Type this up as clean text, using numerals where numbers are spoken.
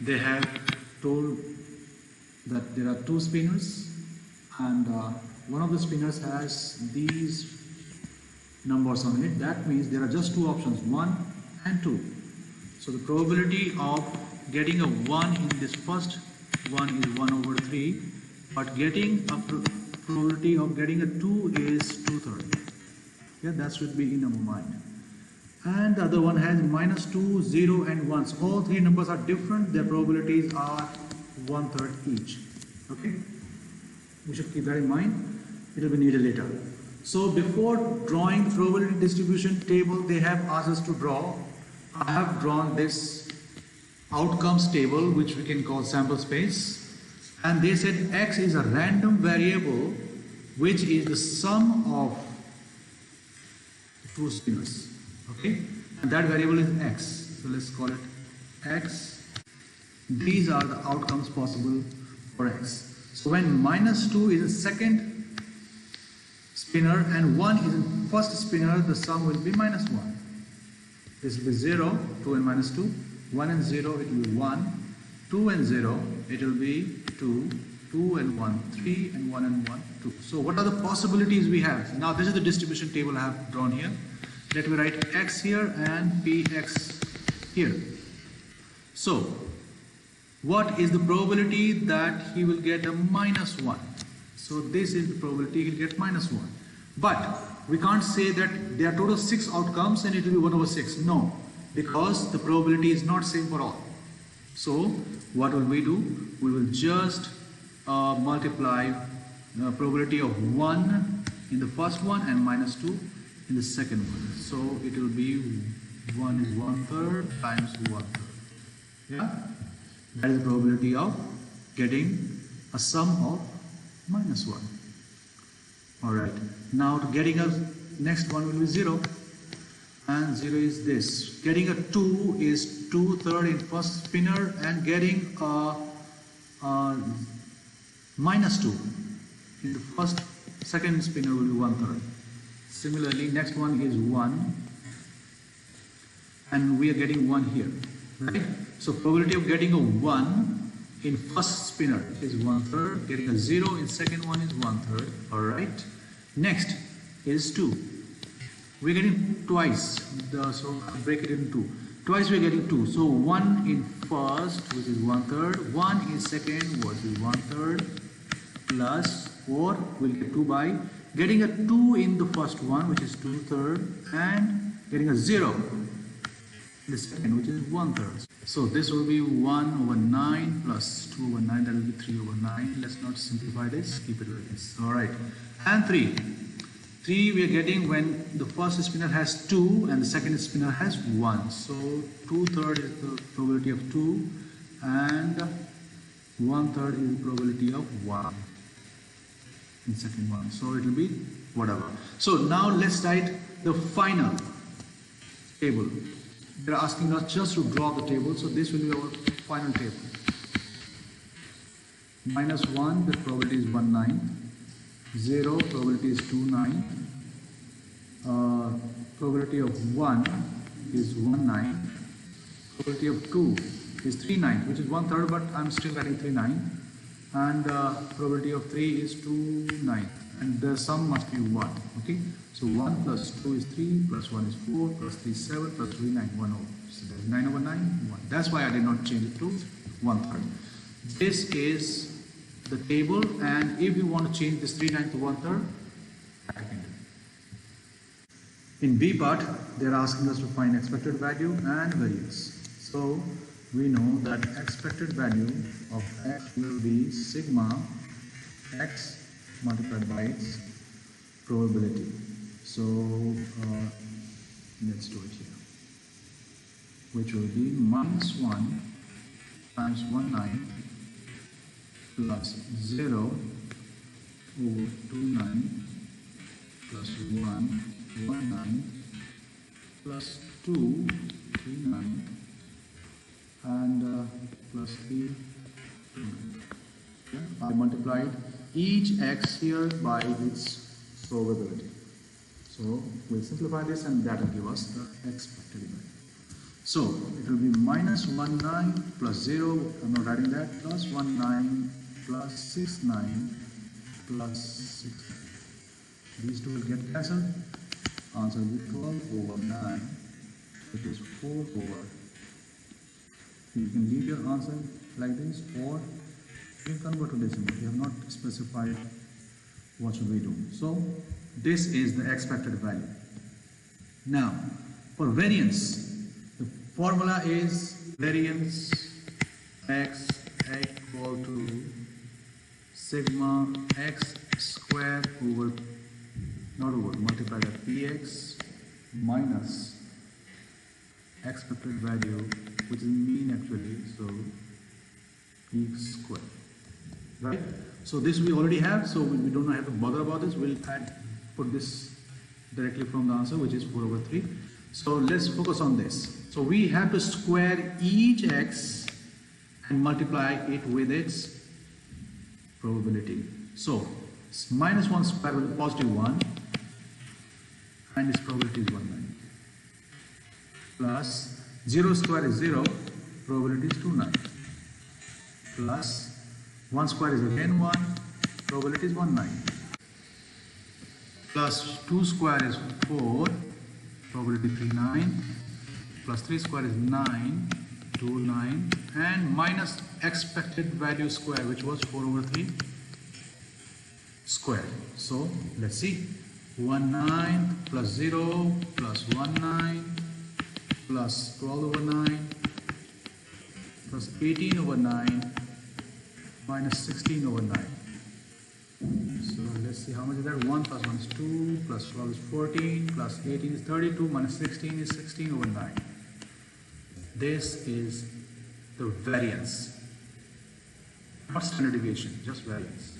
they have told that there are two spinners, and one of the spinners has these numbers on it. That means there are just two options, 1 and 2. So the probability of getting a 1 in this first one is 1/3, but getting a probability of getting a 2 is 2/3. Yeah, that should be in our mind. And the other one has -2, 0 and 1. So all three numbers are different. Their probabilities are 1/3 each. Okay, we should keep that in mind. It will be needed later. So before drawing probability distribution table, they have asked us to draw. I have drawn this outcomes table, which we can call sample space, and they said x is a random variable which is the sum of two spinners. Okay, and that variable is x, so let's call it x. These are the outcomes possible for x. So when -2 is a second spinner and 1 is in first spinner, the sum will be -1. This will be 0, 2 and -2, 1 and 0, it will be 1, 2 and 0, it will be 2, 2 and 1, 3, and 1 and 1, 2. So what are the possibilities we have? Now this is the distribution table I have drawn here. Let me write x here and px here. So what is the probability that he will get a -1? So this is the probability he'll get -1. But we can't say that there are total 6 outcomes and it will be 1/6. No, because the probability is not same for all. So what will we do? We will just multiply the probability of 1 in the first one and -2 in the second one. So it will be 1 is 1/3 times 1/3. Yeah, that is the probability of getting a sum of -1. Alright, now to getting a next one will be 0, and 0 is this. Getting a 2 is 2/3 in first spinner, and getting a -2 in the second spinner will be 1/3. Similarly, next one is 1, and we are getting 1 here, right? So probability of getting a 1 in first spinner is 1/3, getting a 0 in second one is 1/3. Alright, next is 2. We're getting twice, so I'll break it into 2. Twice we're getting 2. So 1 in first, which is 1/3, 1 in second, which is 1/3, plus, or we'll get 2 by getting a 2 in the first one, which is 2/3, and getting a 0 in the second, which is 1/3. So this will be 1/9 plus 2/9, that will be 3/9. Let's not simplify this, keep it like this. Alright, and 3. 3 we are getting when the first spinner has 2 and the second spinner has 1. So 2/3 is the probability of 2 and 1/3 is the probability of 1 in second one. So it will be whatever. So now let's write the final table. They're asking us just to draw the table, so this will be our final table. -1, the probability is 1/9. 0, probability is 2/9. Probability of 1 is 1/9. Probability of 2 is 3/9, which is 1/3, but I'm still writing 3/9. And probability of 3 is 2/9, and the sum must be 1. Okay, so 1 plus 2 is 3, plus 1 is 4, plus 3 is 7, plus 3 9, 1/9. So that's 9/9, 1. That's why I did not change it to 1/3. This is the table, and if you want to change this 3/9 to 1/3, I can do. In B part, they are asking us to find expected value and variance. So we know that expected value of x will be sigma x multiplied by its probability. So let's do it here, which will be -1 times 1/9 plus 0 over 2/9 plus 1 1/9 plus 2 3/9 and plus 3 2/9. I multiplied each x here by its probability. So we'll simplify this, and that will give us the expected value. So it will be minus 19 plus 0, I'm not writing that, plus 19 plus 69 plus 6. These two will get cancelled. Answer will be 12 over 9, which is 4 over. You can leave your answer like this, or you can convert to decimal. You have not specified what should we do. So this is the expected value. Now for variance, the formula is variance x equal to sigma x square over, not over, multiply by px minus expected value, which is mean actually, so p square, right? So this we already have, so we don't have to bother about this. We'll put this directly from the answer, which is 4 over 3. So let's focus on this. So we have to square each x and multiply it with its probability. So minus 1 square will be positive 1, and its probability is 1/9. Plus 0 square is 0, probability is 2/9. Plus 1 square is again 1, probability is 1/9. Plus 2 square is 4, probability 3/9. Plus 3 square is 9, 2/9, and minus expected value square, which was 4 over 3 square. So let's see, 1/9 plus 0 plus 1/9 plus 12 over 9 plus 18 over 9 minus 16 over 9. So let's see how much is that. 1 plus 1 is 2, plus 12 is 14, plus 18 is 32, minus 16 is 16 over 9. This is the variance, not standard deviation, just variance.